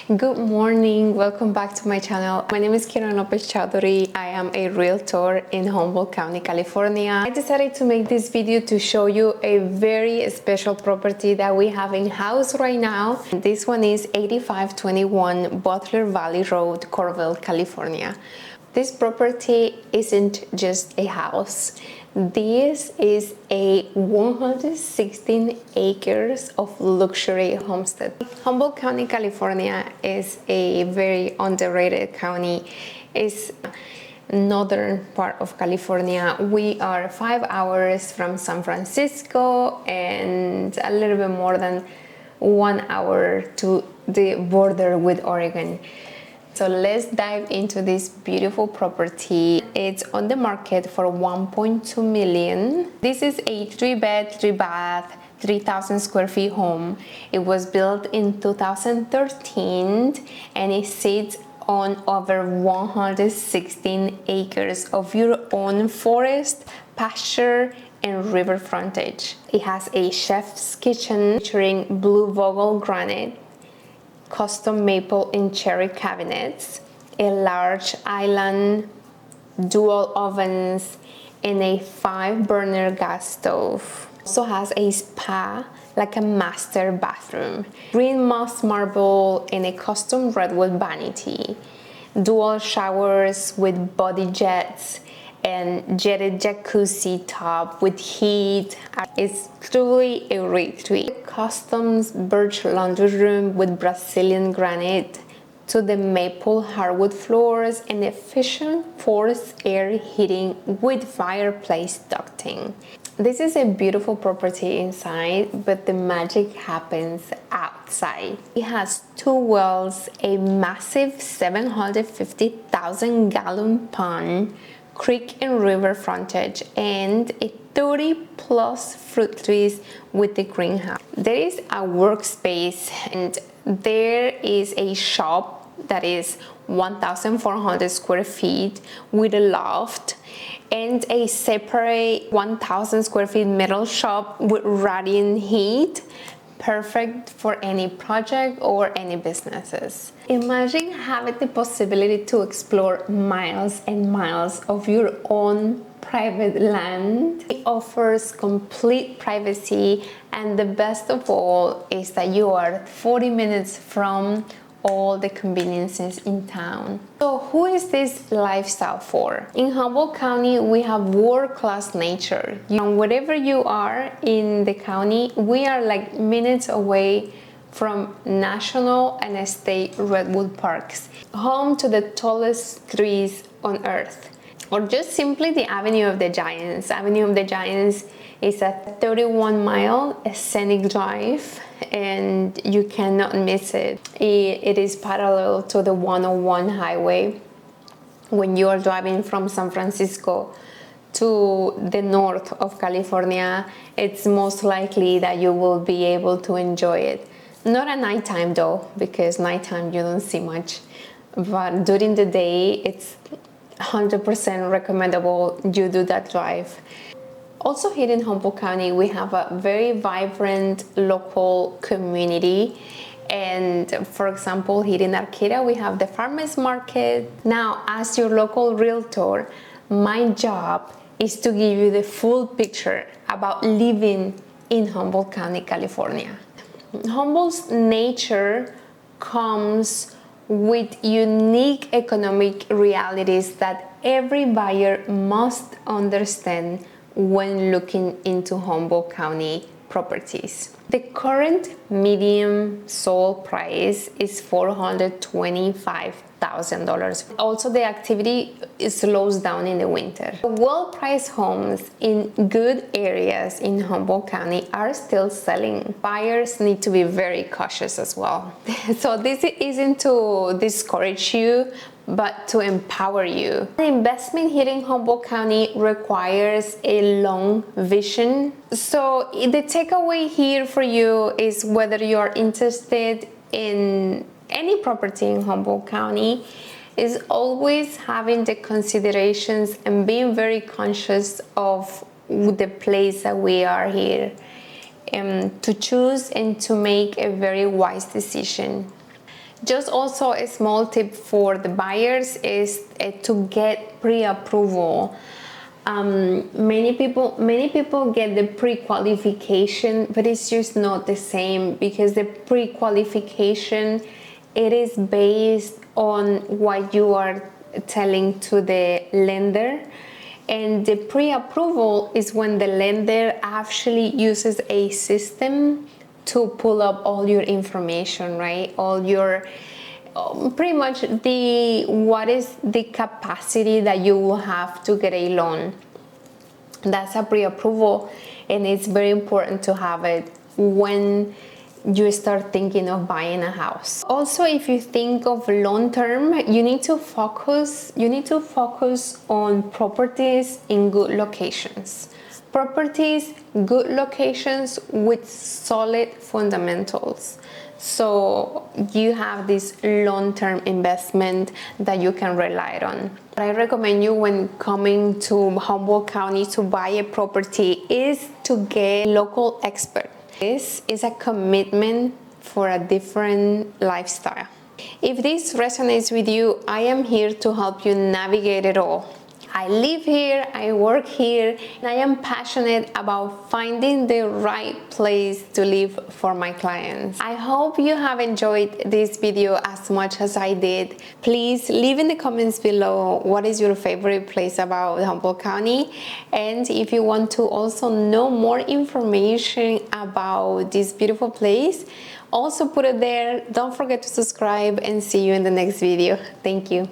Good morning, welcome back to my channel. My name is Karen Lopez Chowdhury. I am a realtor in Humboldt County, California. I decided to make this video to show you a very special property that we have in house right now. This one is 8521 Butler Valley Road, Korbel, California. This property isn't just a house. This is a 116 acres of luxury homestead. Humboldt County, California is a very underrated county. It's northern part of California. We are 5 hours from San Francisco and a little bit more than 1 hour to the border with Oregon. So let's dive into this beautiful property. It's on the market for $1.2 million. This is a 3-bed, 3-bath, 3,000 square feet home. It was built in 2013 and it sits on over 116 acres of your own forest, pasture, and river frontage. It has a chef's kitchen featuring blue Vogel granite, custom maple and cherry cabinets, a large island, dual ovens, and a 5-burner gas stove. Also has a spa, like a master bathroom, green moss marble, and a custom redwood vanity, dual showers with body jets, and jetted jacuzzi tub with heat. It's truly a retreat. Custom birch laundry room with Brazilian granite to the maple hardwood floors and efficient forced air heating with fireplace ducting. This is a beautiful property inside, but the magic happens outside. It has 2 wells, a massive 750,000 gallon pond, creek and river frontage, and a 30+ fruit trees with the greenhouse. There is a workspace and there is a shop that is 1,400 square feet with a loft and a separate 1,000 square feet middle shop with radiant heat, perfect for any project or any businesses. Imagine having the possibility to explore miles and miles of your own private land. It offers complete privacy, and the best of all is that you are 40 minutes from all the conveniences in town. So who is this lifestyle for? In Humboldt County, we have world-class nature. Wherever you are in the county, we are like minutes away from national and state redwood parks, home to the tallest trees on earth, or just simply the Avenue of the Giants. Avenue of the Giants is a 31-mile scenic drive and you cannot miss it. It is parallel to the 101 highway. When you are driving from San Francisco to the north of California, it's most likely that you will be able to enjoy it. Not at nighttime though, because nighttime you don't see much, but during the day it's 100% recommendable you do that drive. Also here in Humboldt County, we have a very vibrant local community. And for example, here in Arcata, we have the farmers market. Now, as your local realtor, my job is to give you the full picture about living in Humboldt County, California. Humboldt's nature comes with unique economic realities that every buyer must understand when looking into Humboldt County properties. The current median sold price is $425,000. Also, the activity slows down in the winter. Well-priced homes in good areas in Humboldt County are still selling. Buyers need to be very cautious as well. So this isn't to discourage you, but to empower you. The investment here in Humboldt County requires a long vision. So the takeaway here for you is whether you're interested in any property in Humboldt County, is always having the considerations and being very conscious of the place that we are here, to choose and to make a very wise decision. Just also a small tip for the buyers is to get pre-approval. Many people get the pre-qualification, but it's just not the same, because the pre-qualification, it is based on what you are telling to the lender, and the pre-approval is when the lender actually uses a system to pull up all your information, right? All your pretty much what is the capacity that you will have to get a loan. That's a pre-approval, and it's very important to have it when you start thinking of buying a house. Also, if you think of long term, you need to focus on properties in good locations. Properties, good locations with solid fundamentals. So you have this long-term investment that you can rely on. What I recommend you when coming to Humboldt County to buy a property is to get a local expert. This is a commitment for a different lifestyle. If this resonates with you, I am here to help you navigate it all. I live here, I work here, and I am passionate about finding the right place to live for my clients. I hope you have enjoyed this video as much as I did. Please leave in the comments below what is your favorite place about Humboldt County, and if you want to also know more information about this beautiful place, also put it there. Don't forget to subscribe, and see you in the next video. Thank you.